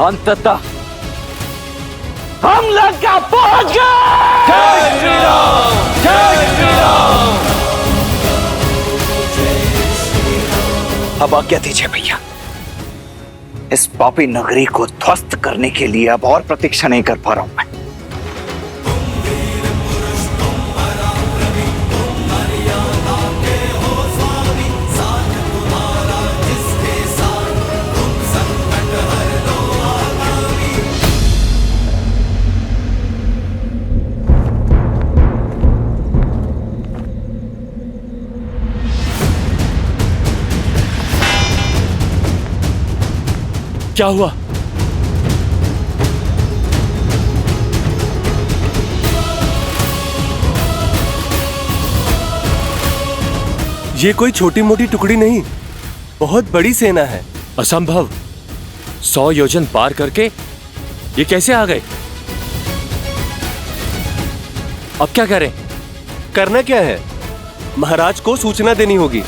अंततः हम लंका पहुंच गए। जय श्री राम, जय श्री राम। अब आज्ञा दीजिए भैया, इस पापी नगरी को ध्वस्त करने के लिए अब और प्रतीक्षा नहीं कर पा रहा हूं मैं। क्या हुआ? ये कोई छोटी मोटी टुकड़ी नहीं, बहुत बड़ी सेना है। असंभव। 100 योजन पार करके ये कैसे आ गए? अब क्या करें? करना क्या है? महाराज को सूचना देनी होगी।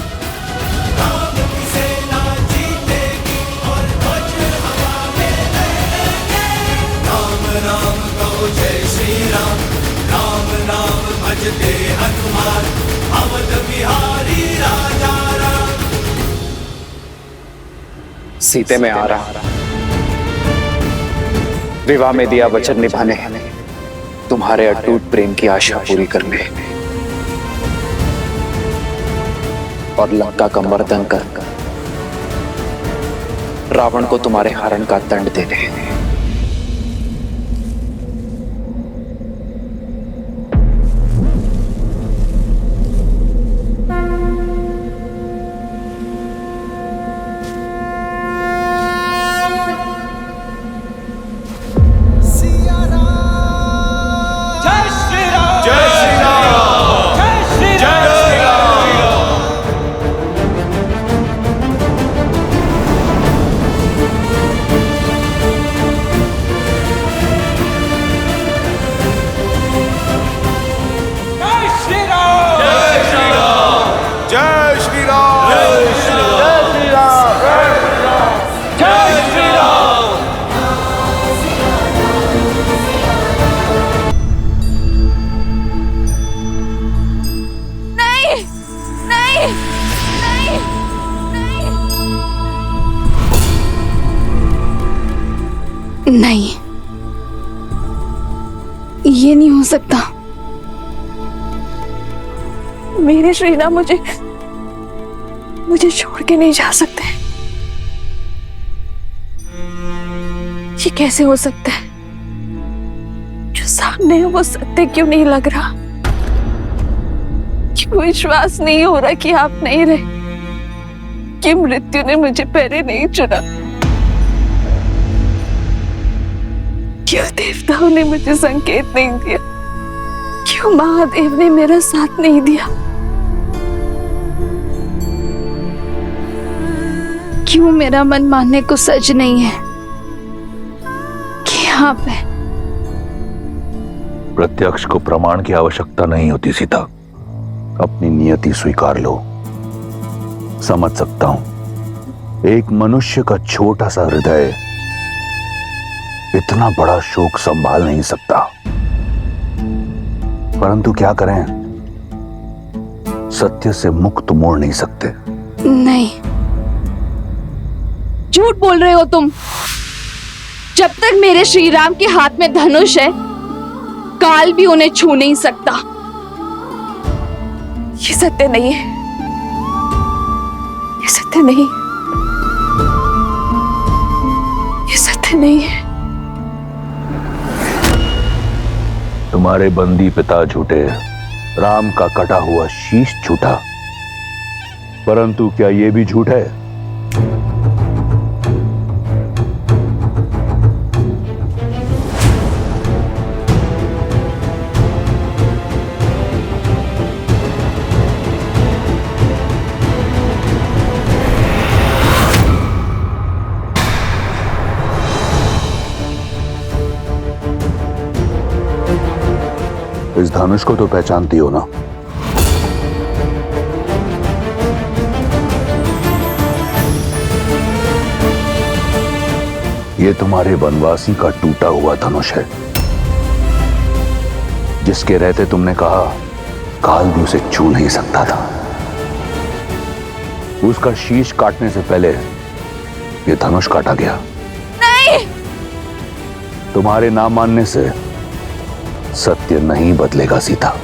सीते में आ रहा, विवाह में दिया वचन निभाने, तुम्हारे अटूट प्रेम की आशा पूरी करने और लंका का मर्दन कर रावण को तुम्हारे हरण का दंड देने। नहीं, ये नहीं हो सकता। मेरे श्री राम मुझे छोड़ के नहीं जा सकते। ये कैसे हो सकता है? जो सामने है वो सत्य क्यों नहीं लग रहा? क्यों विश्वास नहीं हो रहा कि आप नहीं रहे, कि मृत्यु ने मुझे पहले नहीं चुना? क्यों देवताओं ने मुझे संकेत नहीं दिया? क्यों महादेव ने मेरा साथ नहीं दिया? क्यों मेरा मन मानने को सच नहीं है कि आप हैं? प्रत्यक्ष को प्रमाण की आवश्यकता नहीं होती सीता, अपनी नियति स्वीकार लो। समझ सकता हूं एक मनुष्य का छोटा सा हृदय इतना बड़ा शोक संभाल नहीं सकता, परंतु क्या करें, सत्य से मुक्त मोड़ नहीं सकते। नहीं, झूठ बोल रहे हो तुम। जब तक मेरे श्री राम के हाथ में धनुष है, काल भी उन्हें छू नहीं सकता। ये सत्य नहीं है, ये सत्य नहीं, ये सत्य नहीं है। तुम्हारे बंदी पिता झूठे, राम का कटा हुआ शीश झूठा, परंतु क्या यह भी झूठ है? इस धनुष को तो पहचानती हो ना? ये तुम्हारे वनवासी का टूटा हुआ धनुष है, जिसके रहते तुमने कहा काल भी उसे छू नहीं सकता था। उसका शीश काटने से पहले ये धनुष काटा गया। नहीं! तुम्हारे ना मानने से सत्य नहीं बदलेगा सीता।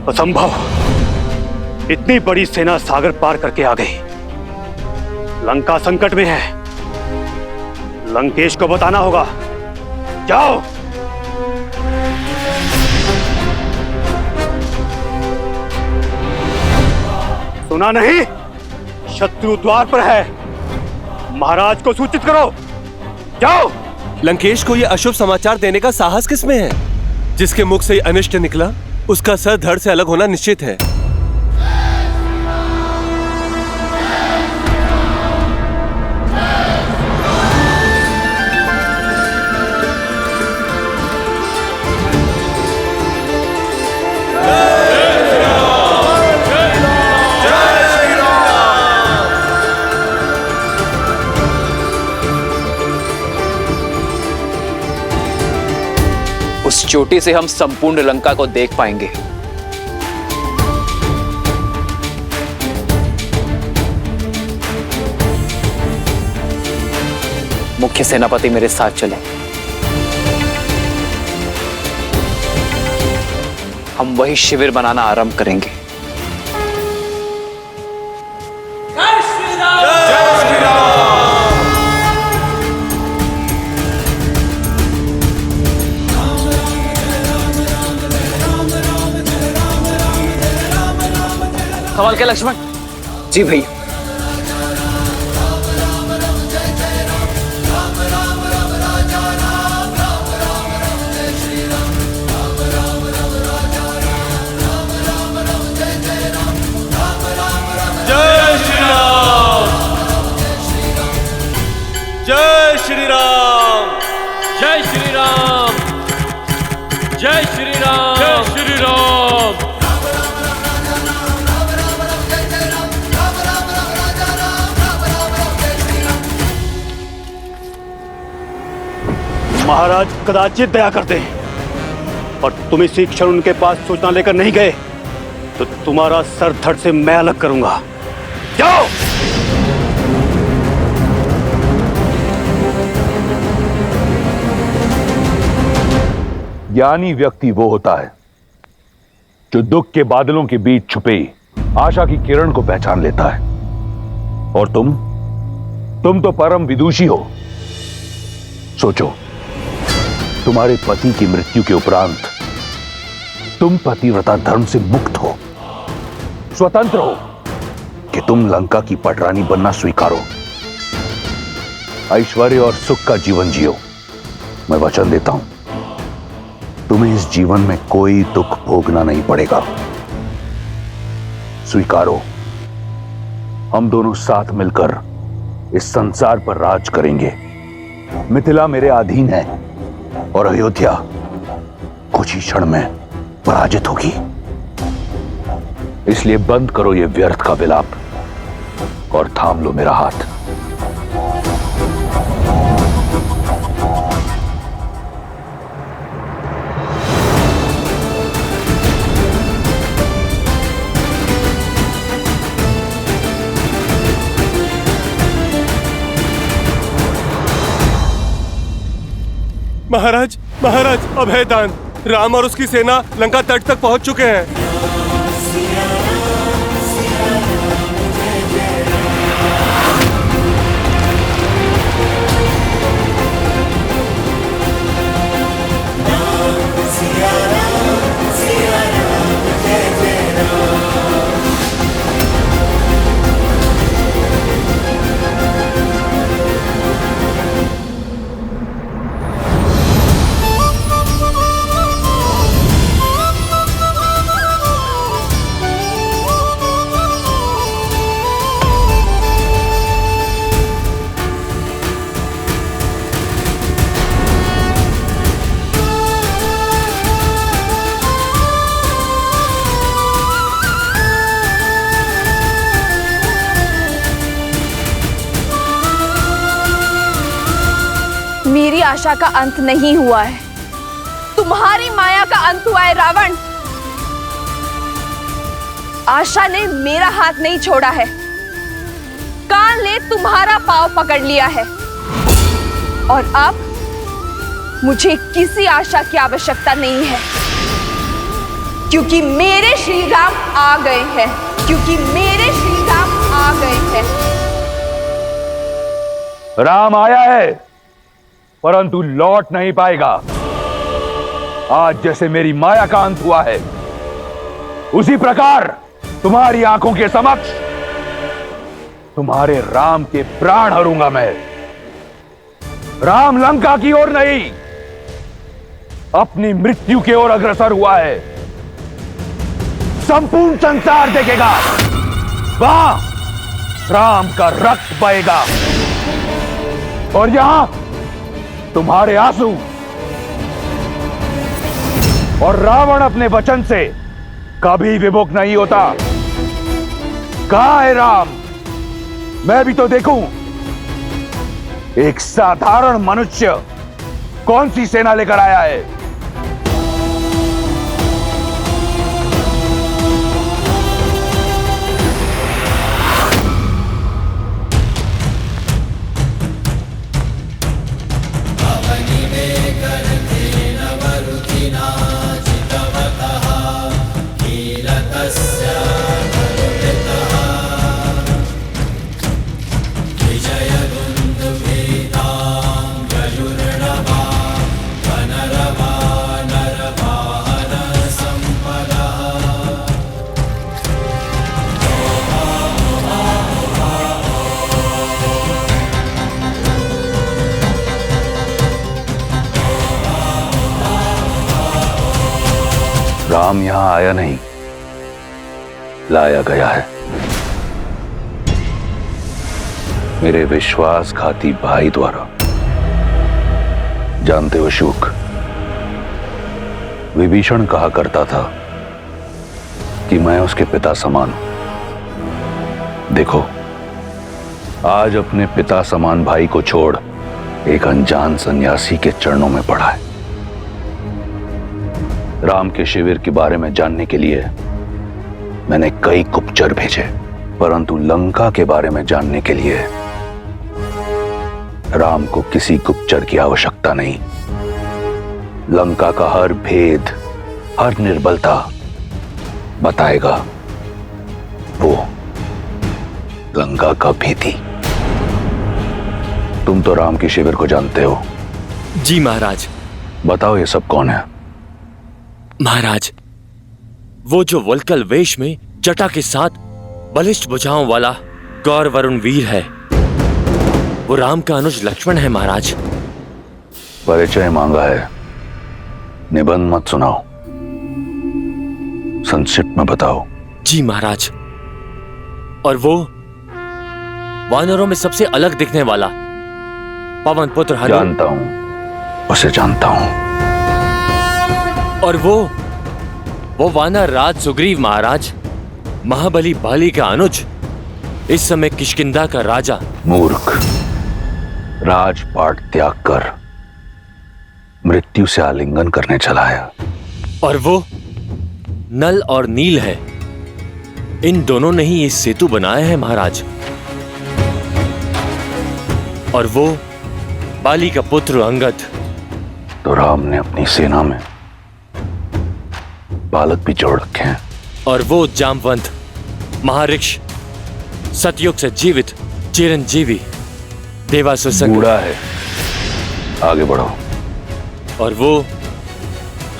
असंभव! इतनी बड़ी सेना सागर पार करके आ गई। लंका संकट में है। लंकेश को बताना होगा। जाओ। सुना नहीं? शत्रु द्वार पर है। महाराज को सूचित करो। जाओ। लंकेश को ये अशुभ समाचार देने का साहस किसमें है? जिसके मुख से ये अनिष्ट निकला उसका सर धड़ से अलग होना निश्चित है। उस चोटी से हम संपूर्ण लंका को देख पाएंगे। मुख्य सेनापति मेरे साथ चले। हम वही शिविर बनाना आरंभ करेंगे। सवाल क्या लक्ष्मण? जी भैया। जय श्री राम! जय श्री राम! जय श्री राम! जय श्री राम! जय श्री राम! महाराज कदाचित दया करते और तुम इसी क्षण उनके पास सूचना लेकर नहीं गए तो तुम्हारा सर धड़ से मैं अलग करूंगा। जाओ। ज्ञानी व्यक्ति वो होता है जो दुख के बादलों के बीच छुपे आशा की किरण को पहचान लेता है। और तुम तो परम विदुषी हो। सोचो, तुम्हारे पति की मृत्यु के उपरांत तुम पतिव्रता धर्म से मुक्त हो, स्वतंत्र हो कि तुम लंका की पटरानी बनना स्वीकारो, ऐश्वर्य और सुख का जीवन जियो। मैं वचन देता हूं, तुम्हें इस जीवन में कोई दुख भोगना नहीं पड़ेगा। स्वीकारो, हम दोनों साथ मिलकर इस संसार पर राज करेंगे। मिथिला मेरे अधीन है और अयोध्या कुछ ही क्षण में पराजित होगी। इसलिए बंद करो ये व्यर्थ का विलाप और थाम लो मेरा हाथ। महाराज, महाराज, अभय दान। राम और उसकी सेना लंका तट तक पहुंच चुके हैं। आशा का अंत नहीं हुआ है, तुम्हारी माया का अंत हुआ है रावण। आशा ने मेरा हाथ नहीं छोड़ा है, काल ने तुम्हारा पांव पकड़ लिया है, और अब मुझे किसी आशा की आवश्यकता नहीं है, क्योंकि मेरे श्री राम आ गए हैं, क्योंकि मेरे श्री राम आ गए हैं। राम आया है, परंतु लौट नहीं पाएगा। आज जैसे मेरी माया का अंत हुआ है, उसी प्रकार तुम्हारी आंखों के समक्ष तुम्हारे राम के प्राण हरूंगा मैं। राम लंका की ओर नहीं, अपनी मृत्यु की ओर अग्रसर हुआ है। संपूर्ण संसार देखेगा, वहां राम का रक्त बहेगा, और यहां तुम्हारे आंसू। और रावण अपने वचन से कभी विमुख नहीं होता। कहां है राम? मैं भी तो देखूं। एक साधारण मनुष्य कौन सी सेना लेकर आया है? राम यहां आया नहीं, लाया गया है। मेरे विश्वासघाती भाई द्वारा। जानते हो शुक, विभीषण कहा करता था कि मैं उसके पिता समान हूं। देखो, आज अपने पिता समान भाई को छोड़ एक अनजान सन्यासी के चरणों में पड़ा है। राम के शिविर के बारे में जानने के लिए मैंने कई गुप्तचर भेजे, परंतु लंका के बारे में जानने के लिए राम को किसी गुप्तचर की आवश्यकता नहीं। लंका का हर भेद, हर निर्बलता बताएगा वो लंका का भेदी। तुम तो राम के शिविर को जानते हो। जी महाराज। बताओ ये सब कौन है? महाराज, वो जो वल्कल वेश में जटा के साथ बलिष्ठ भुजाओं वाला गौर वरुण वीर है, वो राम का अनुज लक्ष्मण है महाराज। परिचय मांगा है, निबंध मत सुनाओ, संक्षिप्त में बताओ। जी महाराज। और वो वानरों में सबसे अलग दिखने वाला पवन पुत्र हनुमान। जानता हूं, उसे जानता हूं। और वो वानर राज सुग्रीव महाराज, महाबली बाली का अनुज, इस समय किष्किंधा का राजा। मूर्ख, राजपाट त्याग कर मृत्यु से आलिंगन करने चला है। और वो नल और नील है, इन दोनों ने ही ये सेतु बनाया है महाराज। और वो बाली का पुत्र अंगद। तो राम ने अपनी सेना में बालक भी जोड़ रखे हैं। और वो जामवंत महाऋषि, सतयुग से जीवित चिरंजीवी देवासुर संग। बूढ़ा है, आगे बढ़ो। और वो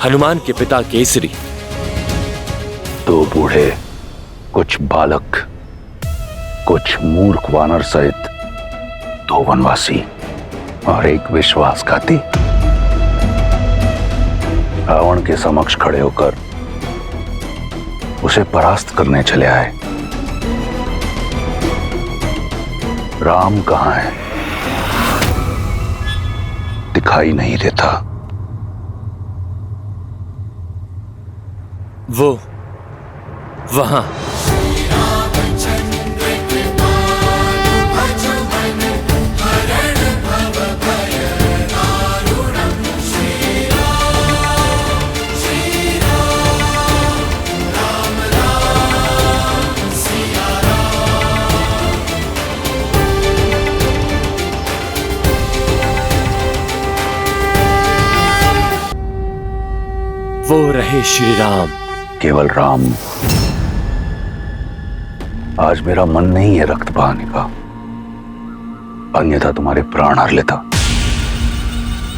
हनुमान के पिता केसरी। दो बूढ़े, कुछ बालक, कुछ मूर्ख वानर सहित दो वनवासी और एक विश्वासघाती रावण के समक्ष खड़े होकर उसे परास्त करने चले आए। राम कहां है? दिखाई नहीं देता। वो वहां। वो रहे श्री राम। केवल राम। आज मेरा मन नहीं है रक्त बहाने का, अन्यथा तुम्हारे प्राण हर लेता।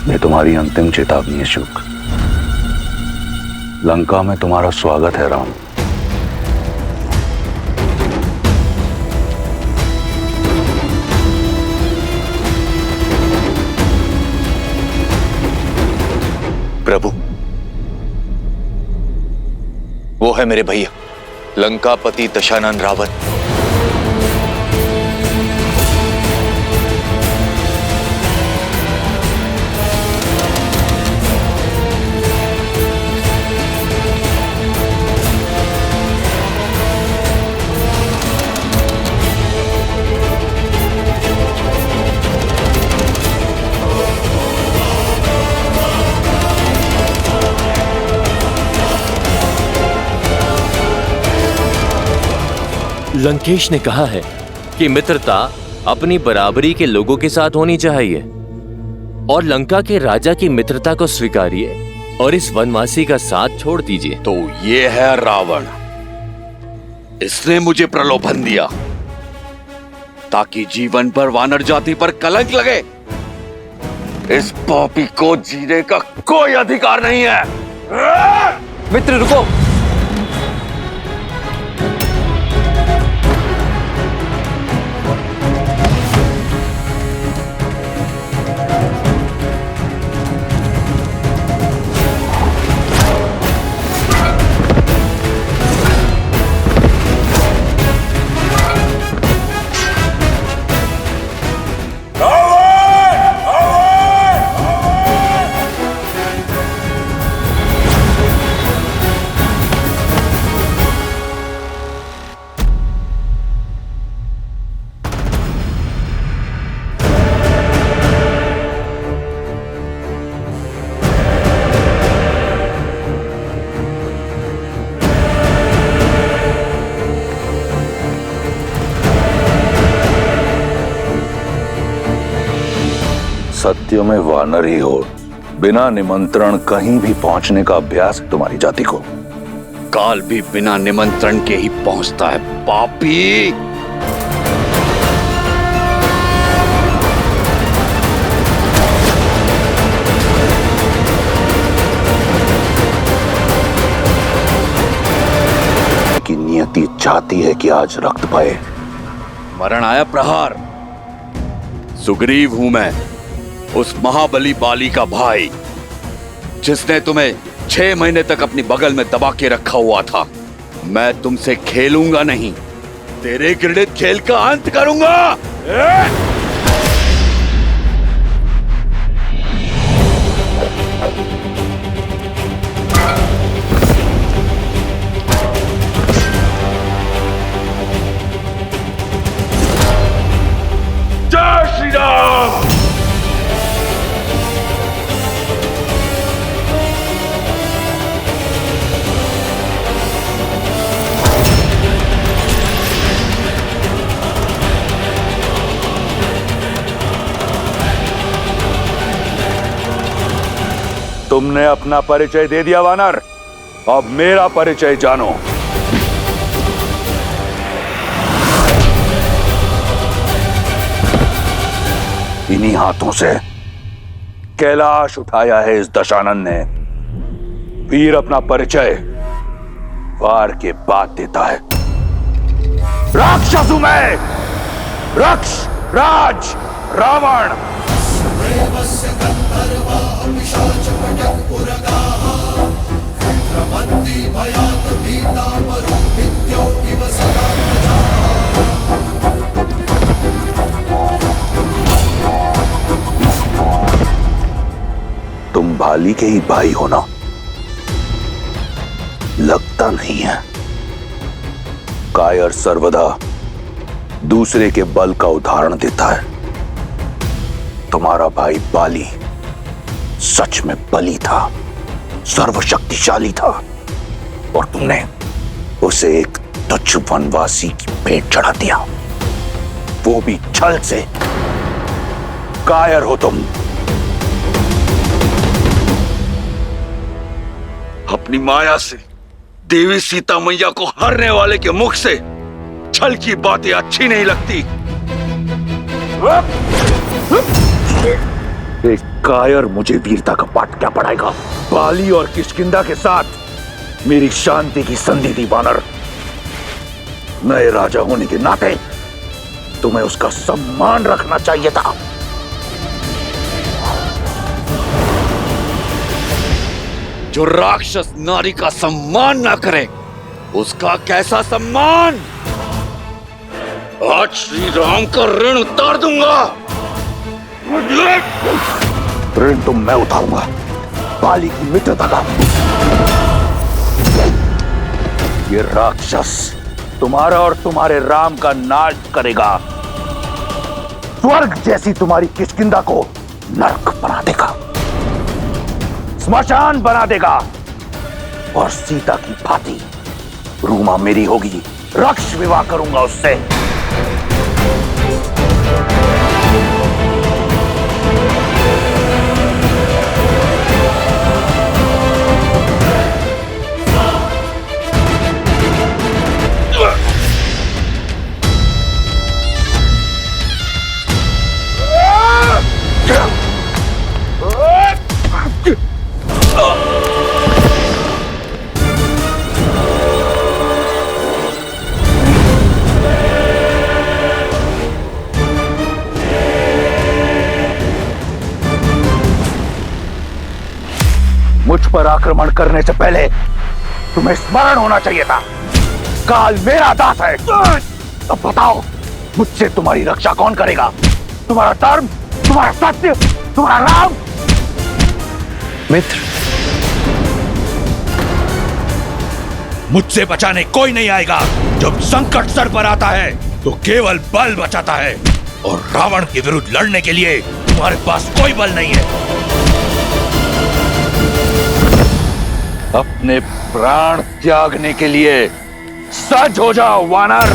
ये तुम्हारी अंतिम चेतावनी है शुक। लंका में तुम्हारा स्वागत है राम। प्रभु, वो है मेरे भैया लंकापति दशानन रावण। लंकेश ने कहा है कि मित्रता अपनी बराबरी के लोगों के साथ होनी चाहिए और लंका के राजा की मित्रता को स्वीकारिए और इस वनवासी का साथ छोड़ दीजिए। तो ये है रावण। इसने मुझे प्रलोभन दिया ताकि जीवन पर वानर जाति पर कलंक लगे। इस पापी को जीने का कोई अधिकार नहीं है। मित्र रुको। सत्य में वानर ही हो, बिना निमंत्रण कहीं भी पहुंचने का अभ्यास है तुम्हारी जाति को। काल भी बिना निमंत्रण के ही पहुंचता है पापी। की नियति चाहती है कि आज रक्त बहे। मरण आया प्रहार। सुग्रीव हूं मैं, उस महाबली बाली का भाई जिसने तुम्हें 6 महीने तक अपनी बगल में दबा के रखा हुआ था। मैं तुमसे खेलूंगा नहीं, तेरे घृणित खेल का अंत करूंगा। जय श्री राम। तुमने अपना परिचय दे दिया वानर, अब मेरा परिचय जानो। इन्हीं हाथों से कैलाश उठाया है इस दशानन ने। वीर अपना परिचय वार के बाद देता है। राक्षस हूं मैं, रक्ष राज रावण। तुम भाली के ही भाई हो ना? लगता नहीं है। कायर सर्वदा दूसरे के बल का उदाहरण देता है। तुम्हारा भाई बाली सच में बली था, सर्वशक्तिशाली था, और तुमने उसे एक तुच्छ वनवासी की भेंट चढ़ा दिया, वो भी छल से। कायर हो तुम। अब अपनी माया से देवी सीता मैया को हरने वाले के मुख से छल की बातें अच्छी नहीं लगती। एक कायर मुझे वीरता का पाठ क्या पढ़ाएगा? बाली और किष्किंधा के साथ मेरी शांति की संधि थी वानर। नए राजा होने के नाते तुम्हें उसका सम्मान रखना चाहिए था। जो राक्षस नारी का सम्मान ना करे उसका कैसा सम्मान? आज श्री राम का ऋण उतार दूंगा। ऋण तो मैं उठाऊंगा, बाली की मित्रता का। ये राक्षस तुम्हारा और तुम्हारे राम का नाश करेगा। स्वर्ग जैसी तुम्हारी किष्किंधा को नरक बना देगा, स्मशान बना देगा। और सीता की भांति रूमा मेरी होगी, रक्ष विवाह करूंगा उससे। मुझ पर आक्रमण करने से पहले तुम्हें स्मरण होना चाहिए था, काल मेरा दास है। अब बताओ, मुझसे तुम्हारी रक्षा कौन करेगा? तुम्हारा धर्म, तुम्हारा सत्य, तुम्हारा राम? मित्र, मुझसे बचाने कोई नहीं आएगा। जब संकट सर पर आता है तो केवल बल बचाता है, और रावण के विरुद्ध लड़ने के लिए तुम्हारे पास कोई बल नहीं है। अपने प्राण त्यागने के लिए सज हो जाओ वानर।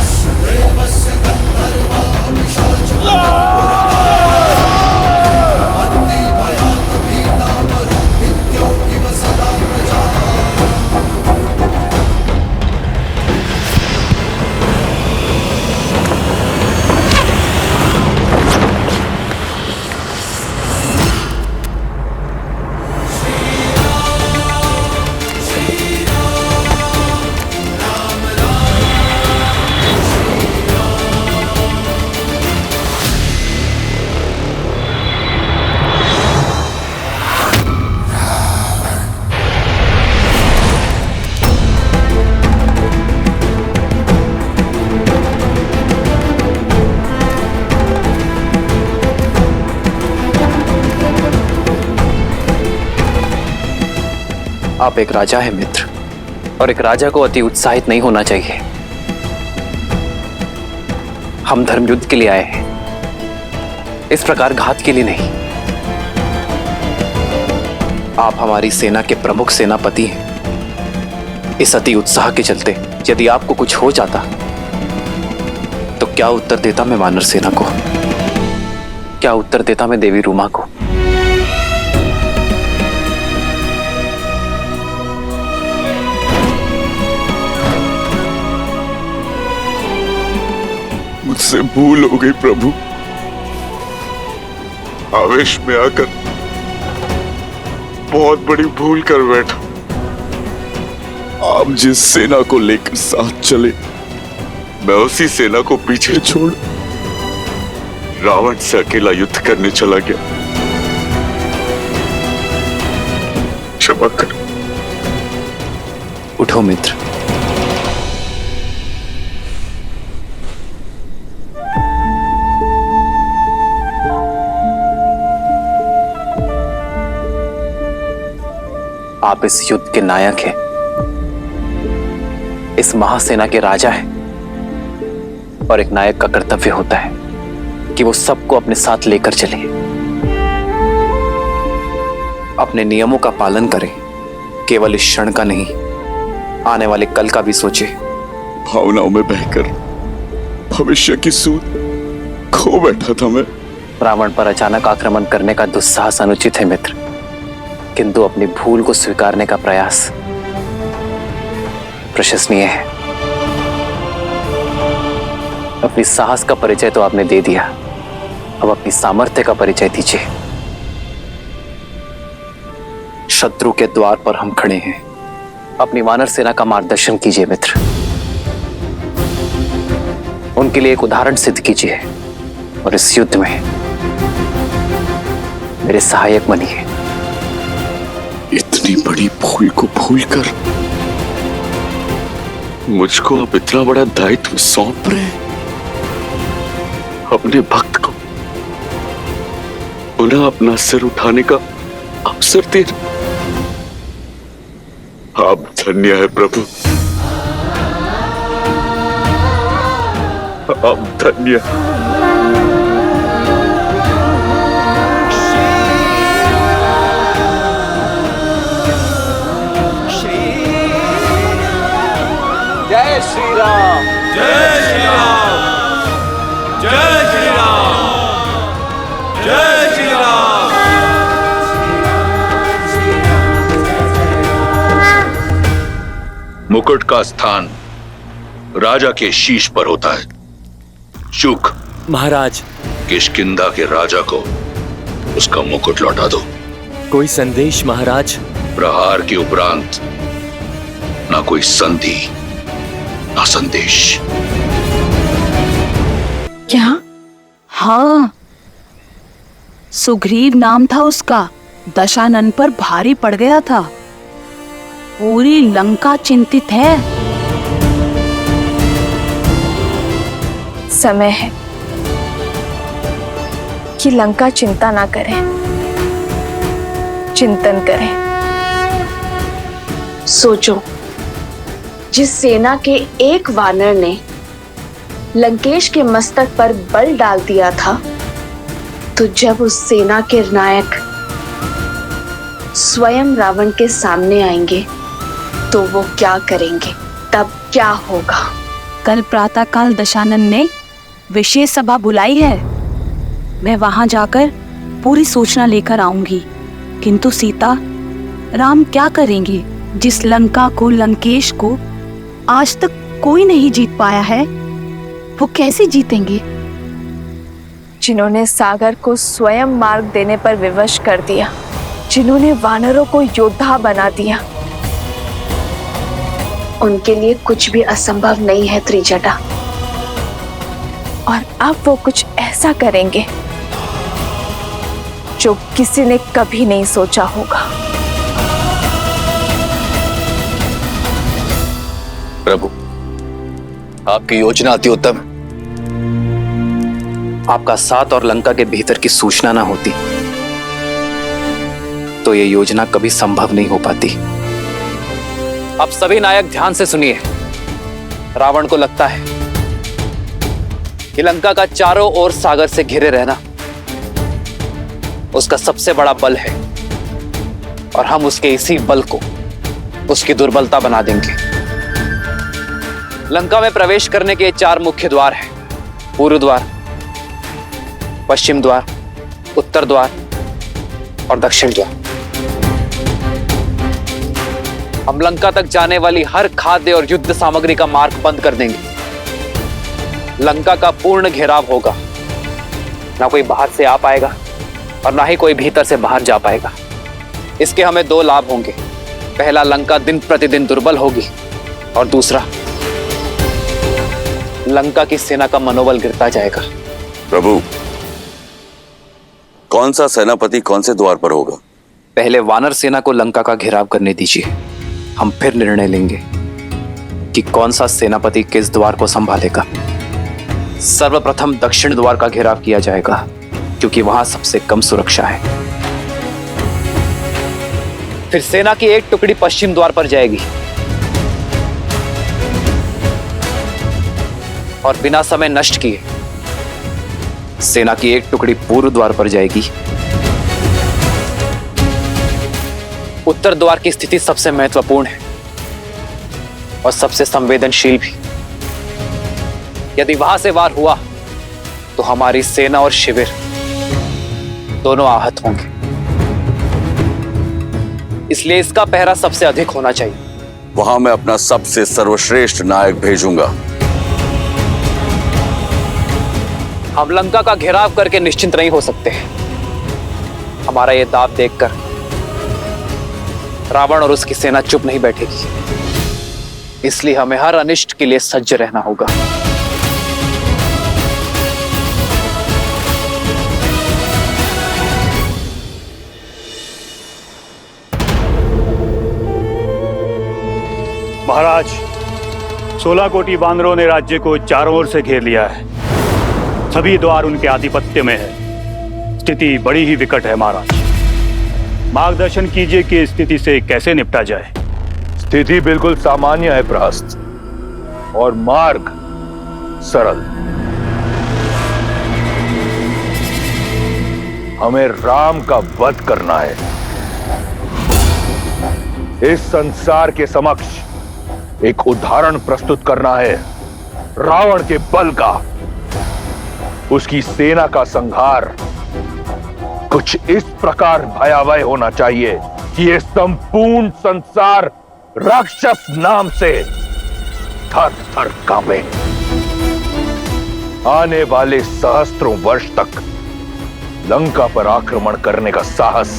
आप एक राजा हैं मित्र, और एक राजा को अति उत्साहित नहीं होना चाहिए। हम धर्म युद्ध के लिए आए हैं, इस प्रकार घात के लिए नहीं। आप हमारी सेना के प्रमुख सेनापति हैं। इस अति उत्साह के चलते यदि आपको कुछ हो जाता तो क्या उत्तर देता मैं वानर सेना को? क्या उत्तर देता मैं देवी रूमा को? मुझसे भूल हो गई प्रभु। आवेश में आकर बहुत बड़ी भूल कर बैठा। आप जिस सेना को लेकर साथ चले, मैं उसी सेना को पीछे छोड़ रावण से अकेला युद्ध करने चला गया। क्षमा कर। उठो मित्र, आप इस युद्ध के नायक हैं, इस महासेना के राजा हैं, और एक नायक का कर्तव्य होता है कि वो सबको अपने साथ लेकर चले, अपने नियमों का पालन करें। केवल इस क्षण का नहीं, आने वाले कल का भी सोचे। भावनाओं में बहकर भविष्य की सूद खो बैठा था मैं। रावण पर अचानक आक्रमण करने का दुस्साहस अनुचित है मित्र, किंतु अपनी भूल को स्वीकारने का प्रयास प्रशंसनीय है। अपनी साहस का परिचय तो आपने दे दिया, अब अपनी सामर्थ्य का परिचय दीजिए। शत्रु के द्वार पर हम खड़े हैं, अपनी वानर सेना का मार्गदर्शन कीजिए मित्र। उनके लिए एक उदाहरण सिद्ध कीजिए और इस युद्ध में मेरे सहायक बनिए। इतनी बड़ी भूल को भूलकर मुझको अब इतना बड़ा दायित्व सौंप रहे हैं। अपने भक्त को पुनः अपना सिर उठाने का अवसर दे। आप धन्य है प्रभु, आप धन्य। जय श्री राम। जय श्री राम। जय श्री राम। जय श्री राम। मुकुट का स्थान राजा के शीश पर होता है। शुक महाराज, किष्किंधा के राजा को उसका मुकुट लौटा दो। कोई संदेश महाराज? प्रहार के उपरांत ना कोई संधि ना संदेश। क्या? हाँ, सुग्रीव नाम था उसका, दशानन पर भारी पड़ गया था। पूरी लंका चिंतित है। समय है कि लंका चिंता ना करें, चिंतन करें। सोचो, जिस सेना के एक वानर ने लंकेश के मस्तक पर बल डाल दिया था, तो जब उस सेना के नायक स्वयं रावण के सामने आएंगे तो वो क्या करेंगे, तब क्या होगा? कल प्रातःकाल दशानन ने विशेष सभा बुलाई है। मैं वहां जाकर पूरी सूचना लेकर आऊंगी। किंतु सीता, राम क्या करेंगे? जिस लंका को, लंकेश को आज तक कोई नहीं जीत पाया है, वो कैसे जीतेंगे? जिन्होंने सागर को स्वयं मार्ग देने पर विवश कर दिया, जिन्होंने वानरों को योद्धा बना दिया, उनके लिए कुछ भी असंभव नहीं है त्रिजटा। और अब वो कुछ ऐसा करेंगे जो किसी ने कभी नहीं सोचा होगा। प्रभु, आपकी योजना अति उत्तम। आपका साथ और लंका के भीतर की सूचना ना होती तो यह योजना कभी संभव नहीं हो पाती। अब सभी नायक ध्यान से सुनिए। रावण को लगता है कि लंका का चारों ओर सागर से घिरे रहना उसका सबसे बड़ा बल है, और हम उसके इसी बल को उसकी दुर्बलता बना देंगे। लंका में प्रवेश करने के 4 मुख्य द्वार हैं: पूर्व द्वार, पश्चिम द्वार, उत्तर द्वार और दक्षिण द्वार। हम लंका तक जाने वाली हर खाद्य और युद्ध सामग्री का मार्ग बंद कर देंगे। लंका का पूर्ण घेराव होगा। ना कोई बाहर से आ पाएगा और ना ही कोई भीतर से बाहर जा पाएगा। इसके हमें 2 लाभ होंगे। पहला, लंका दिन प्रतिदिन दुर्बल होगी, और दूसरा, लंका की सेना का मनोबल गिरता जाएगा। प्रभु, कौन सा सेनापति कौन से द्वार पर होगा? पहले वानर सेना को लंका का घेराव करने दीजिए, हम फिर निर्णय लेंगे कि कौन सा सेनापति किस द्वार को संभालेगा। सर्वप्रथम दक्षिण द्वार का घेराव किया जाएगा, क्योंकि वहां सबसे कम सुरक्षा है। फिर सेना की एक टुकड़ी पश्चिम द्वार पर जाएगी और बिना समय नष्ट किए सेना की एक टुकड़ी पूर्व द्वार पर जाएगी। उत्तर द्वार की स्थिति सबसे महत्वपूर्ण है और सबसे संवेदनशील भी। यदि वहां से वार हुआ तो हमारी सेना और शिविर दोनों आहत होंगे। इसलिए इसका पहरा सबसे अधिक होना चाहिए। वहां मैं अपना सबसे सर्वश्रेष्ठ नायक भेजूंगा। हम लंका का घेराव करके निश्चिंत नहीं हो सकते। हमारा ये दाव देखकर रावण और उसकी सेना चुप नहीं बैठेगी, इसलिए हमें हर अनिष्ट के लिए सज्ज रहना होगा। महाराज, 16 कोटि वानरों ने राज्य को चारों ओर से घेर लिया है। सभी द्वार उनके आधिपत्य में है। स्थिति बड़ी ही विकट है महाराज। मार्गदर्शन कीजिए कि इस स्थिति से कैसे निपटा जाए। स्थिति बिल्कुल सामान्य है प्रहस्त, और मार्ग सरल। हमें राम का वध करना है। इस संसार के समक्ष एक उदाहरण प्रस्तुत करना है रावण के बल का। उसकी सेना का संहार कुछ इस प्रकार भयावह होना चाहिए कि यह संपूर्ण संसार राक्षस नाम से थर थर कांपे। आने वाले सहस्त्रों वर्ष तक लंका पर आक्रमण करने का साहस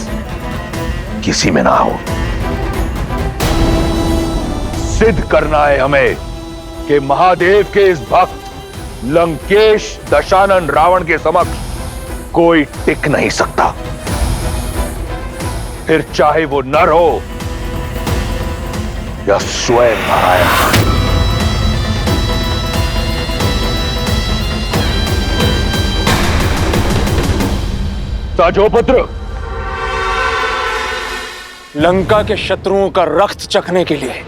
किसी में ना हो। सिद्ध करना है हमें कि महादेव के इस भक्त लंकेश दशानन रावण के समक्ष कोई टिक नहीं सकता, फिर चाहे वो नर हो या स्वयं नारायण। साजोपुत्र, लंका के शत्रुओं का रक्त चखने के लिए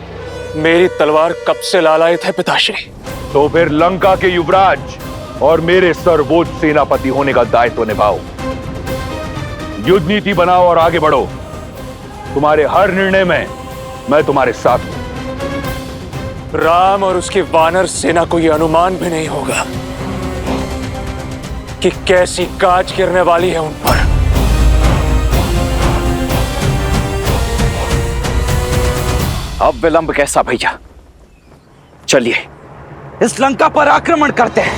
मेरी तलवार कब से लालायित है पिताश्री। तो फिर लंका के युवराज और मेरे सर्वोच्च सेनापति होने का दायित्व निभाओ। युद्ध नीति बनाओ और आगे बढ़ो। तुम्हारे हर निर्णय में मैं तुम्हारे साथ हूं। राम और उसकी वानर सेना को यह अनुमान भी नहीं होगा कि कैसी काज गिरने वाली है उन पर। अब विलंब कैसा भैया, चलिए इस लंका पर आक्रमण करते हैं।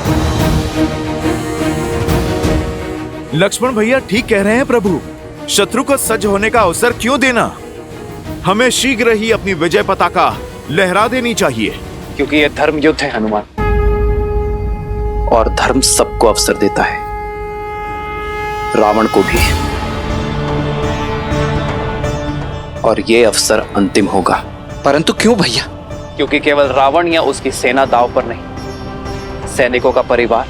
लक्ष्मण भैया ठीक कह रहे हैं प्रभु। शत्रु को सज्ज होने का अवसर क्यों देना? हमें शीघ्र ही अपनी विजय पताका लहरा देनी चाहिए। क्योंकि यह धर्म युद्ध है हनुमान, और धर्म सबको अवसर देता है, रावण को भी। और यह अवसर अंतिम होगा। परंतु क्यों भैया? क्योंकि केवल रावण या उसकी सेना दांव पर नहीं, सैनिकों का परिवार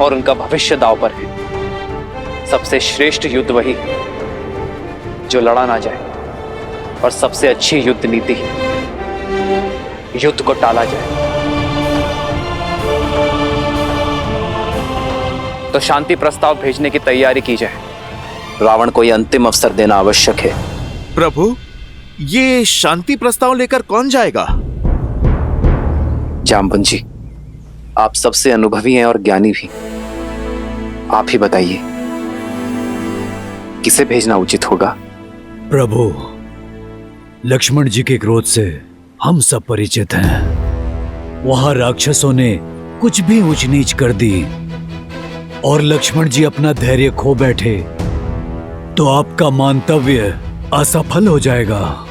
और उनका भविष्य दांव पर है। सबसे श्रेष्ठ युद्ध वही जो लड़ा ना जाए, और सबसे अच्छी युद्ध नीति युद्ध को टाला जाए। तो शांति प्रस्ताव भेजने की तैयारी की जाए। रावण को यह अंतिम अवसर देना आवश्यक है। प्रभु, ये शांति प्रस्ताव लेकर कौन जाएगा? जामवंत जी, आप सबसे अनुभवी हैं और ज्ञानी भी। आप ही बताइए किसे भेजना उचित होगा? प्रभु, लक्ष्मण जी के क्रोध से हम सब परिचित हैं। वहां राक्षसों ने कुछ भी ऊंच नीच कर दी और लक्ष्मण जी अपना धैर्य खो बैठे तो आपका मंतव्य असफल हो जाएगा।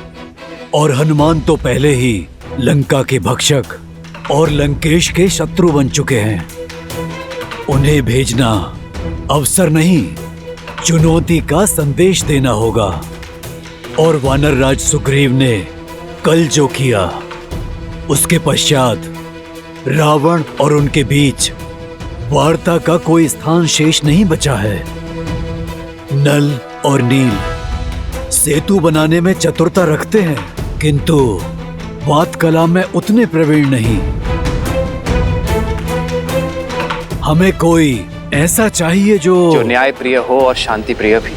और हनुमान तो पहले ही लंका के भक्षक और लंकेश के शत्रु बन चुके हैं। उन्हें भेजना अवसर नहीं, चुनौती का संदेश देना होगा। और वानर राज सुग्रीव ने कल जो किया, उसके पश्चात रावण और उनके बीच वार्ता का कोई स्थान शेष नहीं बचा है। नल और नील सेतु बनाने में चतुरता रखते हैं, किंतु वात कला में उतने प्रवीण नहीं। हमें कोई ऐसा चाहिए जो न्याय प्रिय हो और शांति प्रिय भी,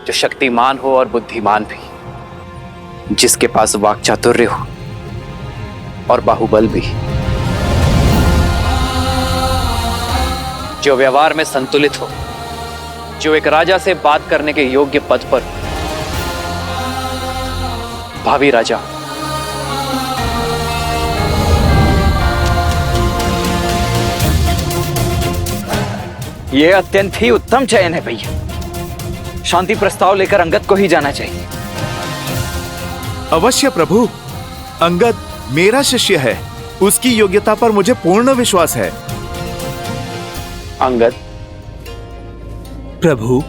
जो शक्तिमान हो और बुद्धिमान भी, जिसके पास वाक चातुर्य हो और बाहुबल भी, जो व्यवहार में संतुलित हो, जो एक राजा से बात करने के योग्य पद पर, भावी राजा, ये अत्यंत ही उत्तम चयन है भैया। शांति प्रस्ताव लेकर अंगद को ही जाना चाहिए। अवश्य प्रभु। अंगद मेरा शिष्य है, उसकी योग्यता पर मुझे पूर्ण विश्वास है। अंगद। प्रभु,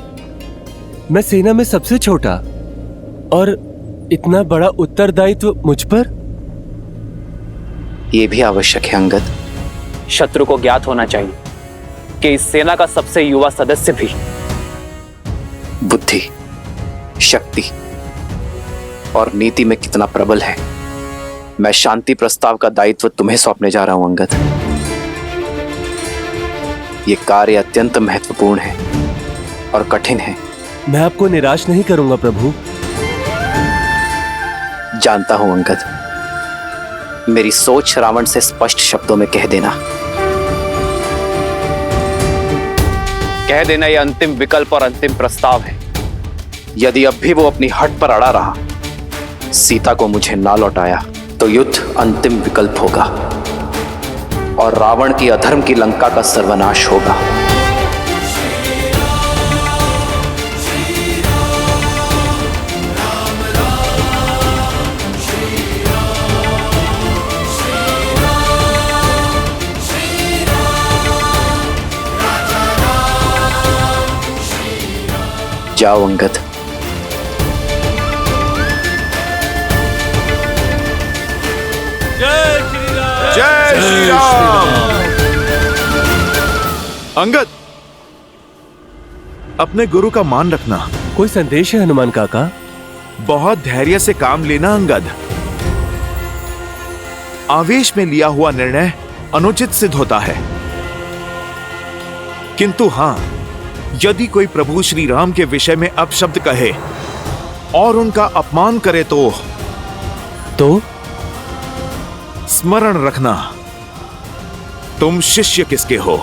मैं सेना में सबसे छोटा और इतना बड़ा उत्तरदायित्व मुझ पर। यह भी आवश्यक है अंगद। शत्रु को ज्ञात होना चाहिए कि इस सेना का सबसे युवा सदस्य भी बुद्धि, शक्ति और नीति में कितना प्रबल है। मैं शांति प्रस्ताव का दायित्व तुम्हें सौंपने जा रहा हूं अंगद। यह कार्य अत्यंत महत्वपूर्ण है और कठिन है। मैं आपको निराश नहीं करूंगा प्रभु। जानता हूं अंगद। मेरी सोच रावण से स्पष्ट शब्दों में कह देना। कह देना यह अंतिम विकल्प और अंतिम प्रस्ताव है। यदि अब भी वो अपनी हट पर अड़ा रहा, सीता को मुझे ना लौटाया, तो युद्ध अंतिम विकल्प होगा और रावण की अधर्म की लंका का सर्वनाश होगा। जाओ अंगद। जय श्री राम। अंगद, अपने गुरु का मान रखना। कोई संदेश है हनुमान काका? बहुत धैर्य से काम लेना अंगद। आवेश में लिया हुआ निर्णय अनुचित सिद्ध होता है, किंतु हां, यदि कोई प्रभु श्री राम के विषय में अपशब्द कहे और उनका अपमान करे तो स्मरण रखना, तुम शिष्य किसके हो।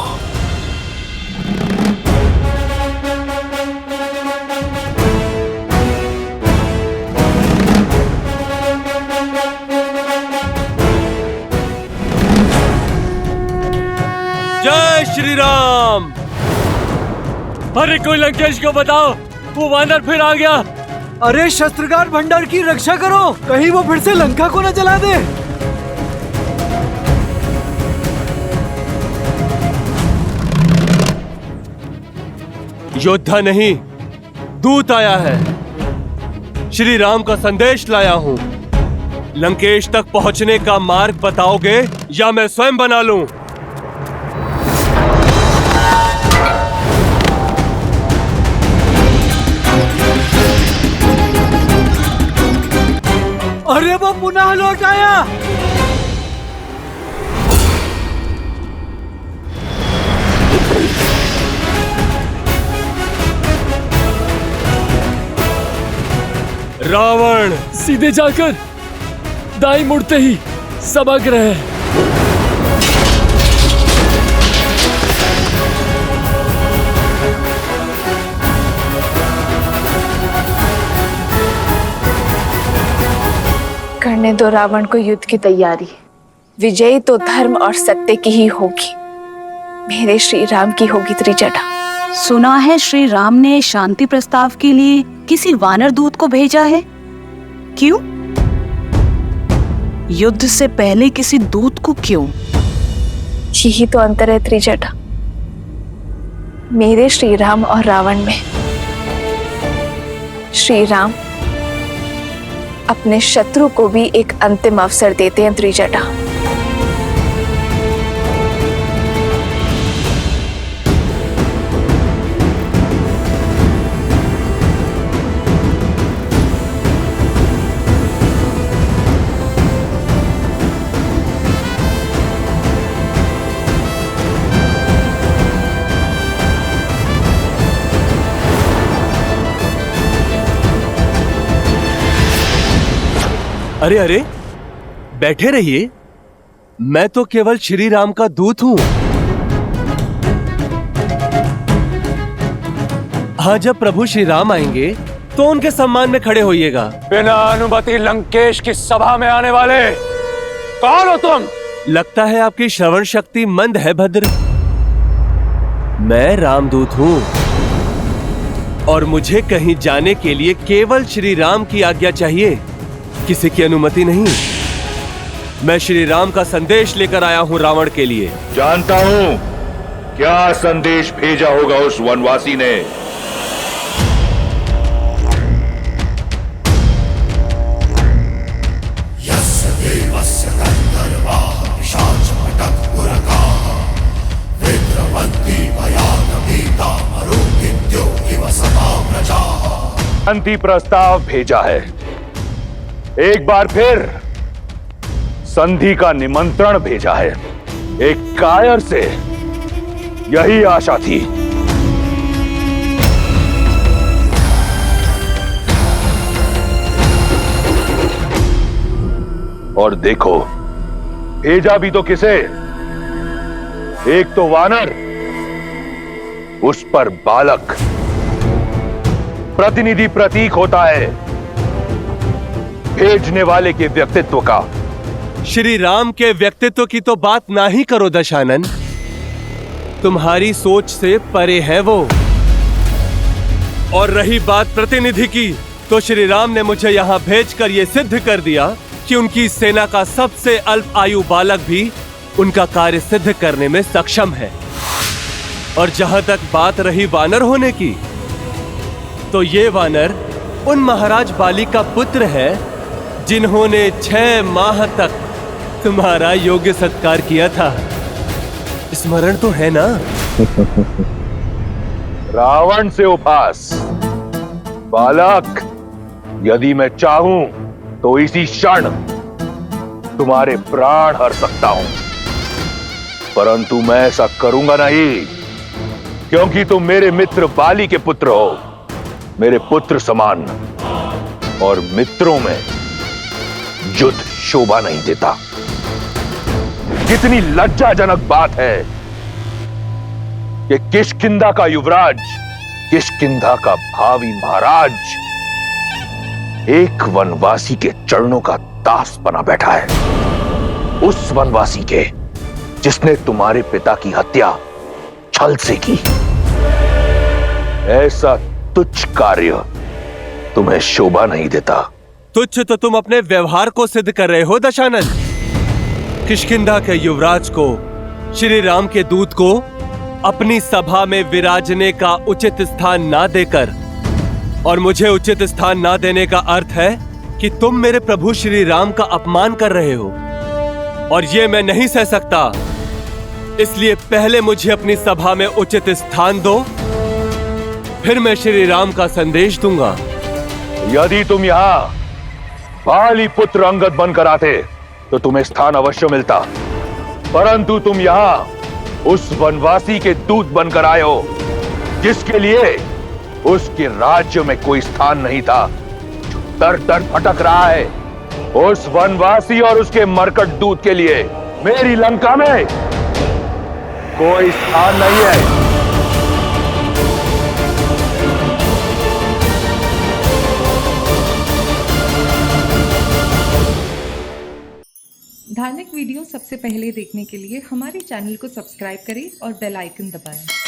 जय श्री राम। अरे कोई लंकेश को बताओ, वो वानर फिर आ गया। अरे शस्त्रगार भंडार की रक्षा करो, कहीं वो फिर से लंका को न जला दे। योद्धा नहीं, दूत आया है। श्री राम का संदेश लाया हूं। लंकेश तक पहुंचने का मार्ग बताओगे या मैं स्वयं बना लूं? अरे वो पुनः लौट आया। रावण सीधे जाकर दाई मुड़ते ही सभागृह। करने दो रावण को युद्ध की तैयारी। विजयी तो धर्म और सत्य की ही होगी। मेरे श्री राम की होगी त्रिजटा। सुना है श्री राम ने शांति प्रस्ताव के लिए किसी वानर दूत को भेजा है। क्यों? युद्ध से पहले किसी दूत को क्यों? यही तो अंतर है त्रिजटा, मेरे श्री राम और रावण में। श्री राम अपने शत्रु को भी एक अंतिम अवसर देते हैं त्रिजटा। अरे अरे, बैठे रहिए। मैं तो केवल श्री राम का दूत हूं। हाँ, जब प्रभु श्री राम आएंगे तो उनके सम्मान में खड़े होइएगा। बिना अनुमति लंकेश की सभा में आने वाले कौन हो तुम? लगता है आपकी श्रवण शक्ति मंद है भद्र। मैं रामदूत हूँ और मुझे कहीं जाने के लिए केवल श्री राम की आज्ञा चाहिए, किसी की अनुमति नहीं। मैं श्री राम का संदेश लेकर आया हूँ रावण के लिए। जानता हूं क्या संदेश भेजा होगा उस वनवासी ने। शांति प्रस्ताव भेजा है। एक बार फिर संधि का निमंत्रण भेजा है। एक कायर से यही आशा थी। और देखो भेजा भी तो किसे? एक तो वानर, उस पर बालक प्रतिनिधि प्रतीक होता है भेजने वाले के व्यक्तित्व का। श्री राम के व्यक्तित्व की तो बात ना ही करो दशानन, तुम्हारी सोच से परे है वो। और रही बात प्रतिनिधि की, तो श्री राम ने मुझे यहाँ भेजकर ये सिद्ध कर दिया कि उनकी सेना का सबसे अल्प आयु बालक भी उनका कार्य सिद्ध करने में सक्षम है। और जहां तक बात रही वानर होने की, तो ये वानर उन महाराज बाली का पुत्र है जिन्होंने 6 माह तक तुम्हारा योग्य सत्कार किया था। स्मरण तो है ना? रावण से उपहास। बालक, यदि मैं चाहूं तो इसी क्षण तुम्हारे प्राण हर सकता हूं, परंतु मैं ऐसा करूंगा नहीं, क्योंकि तुम मेरे मित्र बाली के पुत्र हो, मेरे पुत्र समान। और मित्रों में युद्ध शोभा नहीं देता। कितनी लज्जाजनक बात है कि किष्किंधा का युवराज, किष्किंधा का भावी महाराज एक वनवासी के चरणों का दास बना बैठा है। उस वनवासी के जिसने तुम्हारे पिता की हत्या छल से की। ऐसा तुच्छ कार्य तुम्हें शोभा नहीं देता। तुच्छ तो तुम अपने व्यवहार को सिद्ध कर रहे हो दशानन। किष्किंधा के युवराज को, श्री राम के दूत को अपनी सभा में विराजने का उचित स्थान ना देकर, और मुझे उचित स्थान ना देने का अर्थ है कि तुम मेरे प्रभु श्री राम का अपमान कर रहे हो, और ये मैं नहीं सह सकता। इसलिए पहले मुझे अपनी सभा में उचित स्थान दो, फिर मैं श्री राम का संदेश दूंगा। यदि तुम यहां बाली पुत्र अंगद बनकर आते तो तुम्हें स्थान अवश्य मिलता, परंतु तुम यहां उस वनवासी के दूत बनकर आए हो जिसके लिए उसके राज्य में कोई स्थान नहीं था, जो दर दर भटक रहा है। उस वनवासी और उसके मरकट दूत के लिए मेरी लंका में कोई स्थान नहीं है। धार्मिक वीडियो सबसे पहले देखने के लिए हमारे चैनल को सब्सक्राइब करें और बेल आइकन दबाएं।